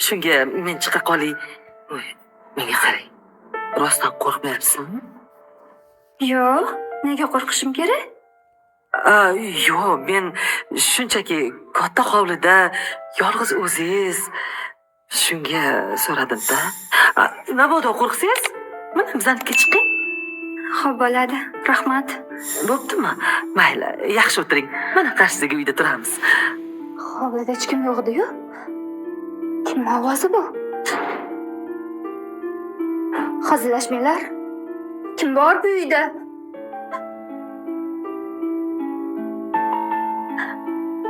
Shunga men chiqa qolay. Voy, menga qarang. Rostdan qo'rqmayapsizmi? Yo'q, nega qo'rqishim kerak? Yo'q, men shunchaki katta hovlida yolg'iz o'zingiz shunga so'radim-da. Mabodo qo'rqsangiz, mana bizaniki chiqing. Xo'p bo'ladi, rahmat. Bo'ptimi? Mayli, yaxshi o'tiring. Mana qarshidagi uyda turamiz. Hovlida hech kim yo'q-ku. Kim ovozi bu? Hazillashmanglar. Kim bor bu uyda?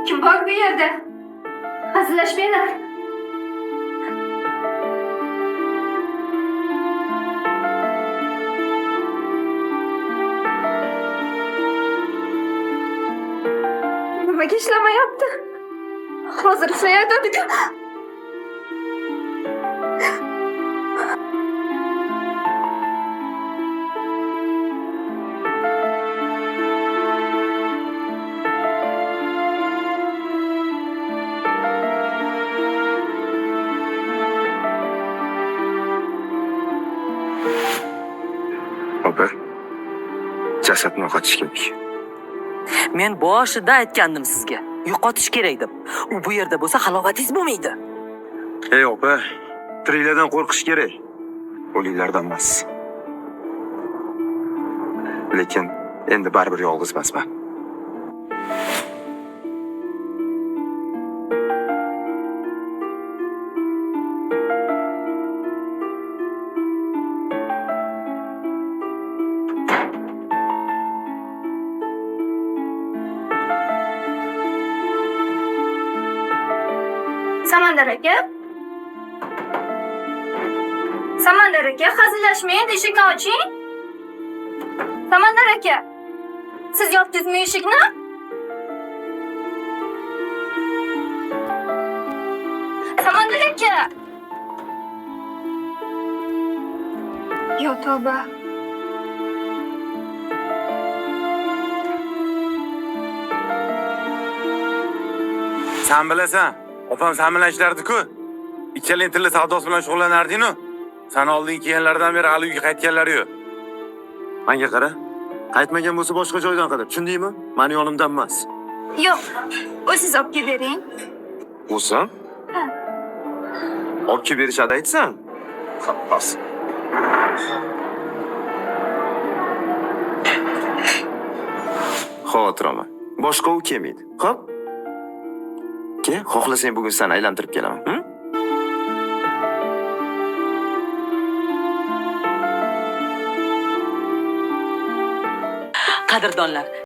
Kim bor bu yerda? Hazillashmanglar. Nimaga ishlamayapti? Hozir ishlayotganku. Opa, jasadni yo'qotish kerak. Men boshida aytgandim sizga. Yo'qotish kerak deb. U bu yerda bo'lsa halovatingiz bo'lmaydi. Ey opa, tiriklardan qo'rqish kerak. O'liklardan emas. Lekin endi baribir yolg'iz emasman. Samandar aka. Samandar aka, hazillashmang, eshikni oching. Samandar aka. Siz yopdingizmi eshikni? Samandar aka. Yo tavba. Sen bilasan, opam sen bilan ishlardi-ku. Ikkalang tilla savdosi bilan shug'ullanarding-ku. Sen oldin kelganlardan beri hali uyga qaytganlari yo'q. Menga qara. Qaytmagan bo'lsa boshqa joydan qilib, tushundingmi? Meni yonimdan emas. Yo'q, o'zingiz olib kelib bering. O'zim? Ha. Olib kelib berishadi aytsan. Xo'p. Xotiraman. Boshqa u kelmaydi. Xo'p? Ke, xohlasang bugun seni aylantirib kelaman. Qadrdonlar,